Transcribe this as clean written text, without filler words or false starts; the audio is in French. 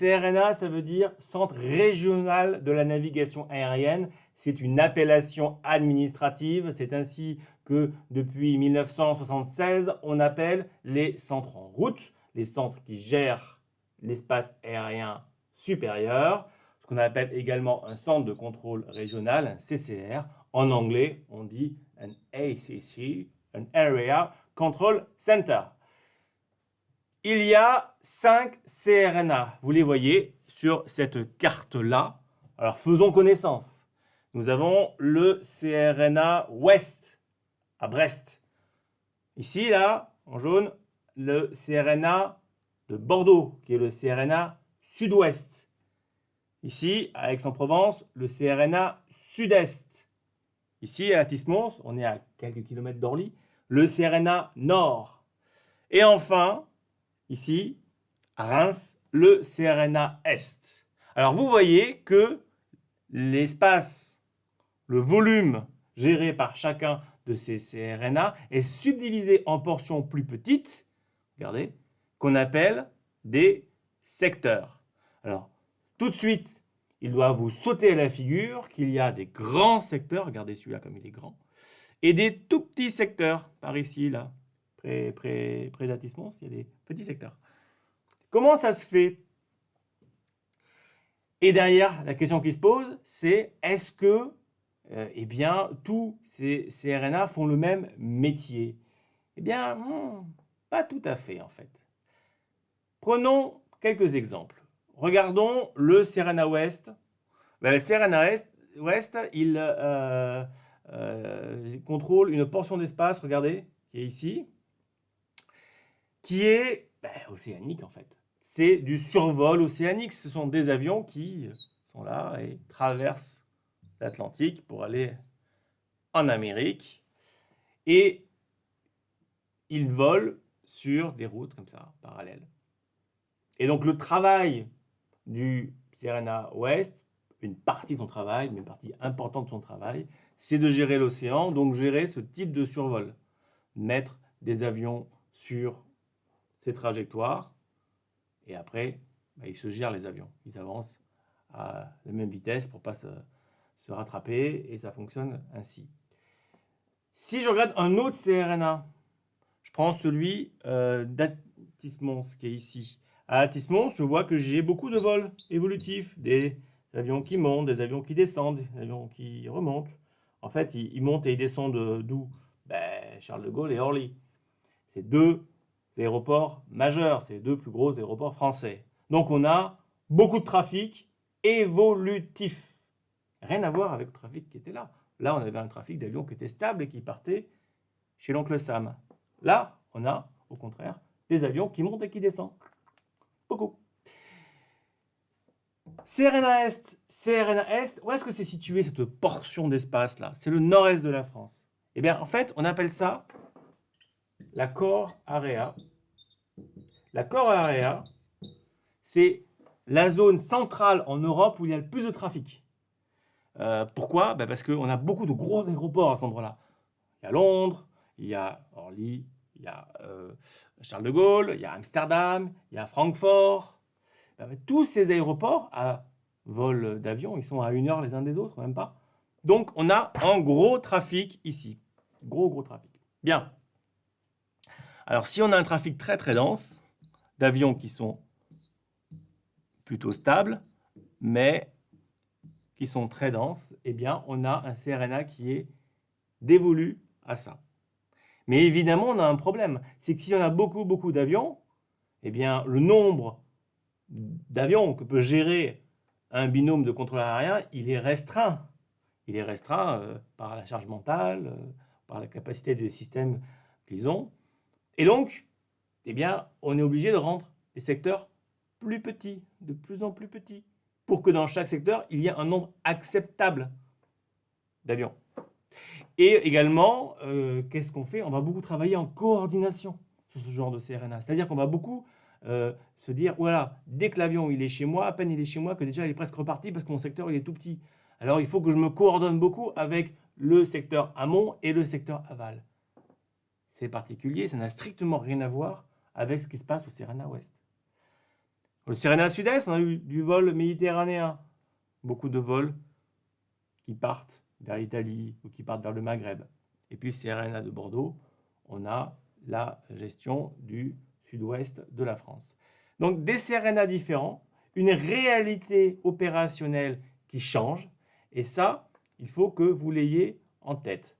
CRNA, ça veut dire Centre régional de la navigation aérienne. C'est une appellation administrative. C'est ainsi que depuis 1976, on appelle les centres en route, les centres qui gèrent l'espace aérien supérieur, ce qu'on appelle également un centre de contrôle régional, un CCR. En anglais, on dit un ACC, un Area Control Center. Il y a 5 CRNA. Vous les voyez sur cette carte-là. Alors, faisons connaissance. Nous avons le CRNA Ouest à Brest. Ici, là, en jaune, le CRNA de Bordeaux, qui est le CRNA Sud-Ouest. Ici, à Aix-en-Provence, le CRNA Sud-Est. Ici, à Tismons, on est à quelques kilomètres d'Orly, le CRNA Nord. Et enfin, ici, à Reims, le CRNA Est. Alors, vous voyez que l'espace, le volume géré par chacun de ces CRNA est subdivisé en portions plus petites, regardez, qu'on appelle des secteurs. Alors, tout de suite, il doit vous sauter à la figure qu'il y a des grands secteurs, regardez celui-là comme il est grand, et des tout petits secteurs, par ici, là, près d'Atismons, il y a des petits secteurs. Comment ça se fait? Et derrière, la question qui se pose, c'est est-ce que eh bien, tous ces CRNA font le même métier? Eh bien, pas tout à fait en fait. Prenons quelques exemples. Regardons le CRNA Ouest. Le CRNA Ouest, il contrôle une portion d'espace, regardez, qui est ici, qui est océanique en fait. C'est du survol océanique. Ce sont des avions qui sont là et traversent l'Atlantique pour aller en Amérique. Et ils volent sur des routes comme ça, parallèles. Et donc le travail du CRNA Ouest, une partie de son travail, mais une partie importante de son travail, c'est de gérer l'océan, donc gérer ce type de survol. Mettre des avions sur ces trajectoires, et après, ils se gèrent les avions. Ils avancent à la même vitesse pour ne pas se rattraper, et ça fonctionne ainsi. Si je regarde un autre CRNA, je prends celui d'Atis-Mons qui est ici. À Atis-Mons, je vois que j'ai beaucoup de vols évolutifs, des avions qui montent, des avions qui descendent, des avions qui remontent. En fait, ils montent et ils descendent d'où? Charles de Gaulle et Orly. C'est deux aéroports majeurs, c'est les deux plus gros aéroports français. Donc on a beaucoup de trafic évolutif. Rien à voir avec le trafic qui était là. Là, on avait un trafic d'avions qui était stable et qui partait chez l'oncle Sam. Là, on a, au contraire, des avions qui montent et qui descendent. Beaucoup. CRNA Est, où est-ce que c'est situé cette portion d'espace-là? C'est le nord-est de la France. Eh bien, en fait, on appelle ça la core area. La core area, c'est la zone centrale en Europe où il y a le plus de trafic. Pourquoi? Parce qu'on a beaucoup de gros aéroports à cet endroit-là. Il y a Londres, il y a Orly, il y a Charles de Gaulle, il y a Amsterdam, il y a Francfort. Tous ces aéroports à vol d'avion, ils sont à 1 heure les uns des autres, même pas. Donc, on a un gros trafic ici. Gros trafic. Bien. Alors, si on a un trafic très très dense, d'avions qui sont plutôt stables, mais qui sont très denses, eh bien, on a un CRNA qui est dévolu à ça. Mais évidemment, on a un problème. C'est que si on a beaucoup d'avions, eh bien, le nombre d'avions que peut gérer un binôme de contrôleur aérien, il est restreint. Il est restreint par la charge mentale, par la capacité du système qu'ils ont. Et donc, eh bien, on est obligé de rendre les secteurs plus petits, de plus en plus petits, pour que dans chaque secteur, il y ait un nombre acceptable d'avions. Et également, qu'est-ce qu'on fait? On va beaucoup travailler en coordination sur ce genre de CRNA. C'est-à-dire qu'on va beaucoup se dire, voilà, dès que l'avion il est chez moi, à peine il est chez moi, que déjà il est presque reparti parce que mon secteur il est tout petit. Alors il faut que je me coordonne beaucoup avec le secteur amont et le secteur aval. C'est particulier, ça n'a strictement rien à voir avec ce qui se passe au CRNA Ouest. Le CERENA Sud-Est, on a eu du vol méditerranéen. Beaucoup de vols qui partent vers l'Italie ou qui partent vers le Maghreb. Et puis CERENA de Bordeaux, on a la gestion du sud-ouest de la France. Donc des CERENA différents, une réalité opérationnelle qui change, et ça, il faut que vous l'ayez en tête.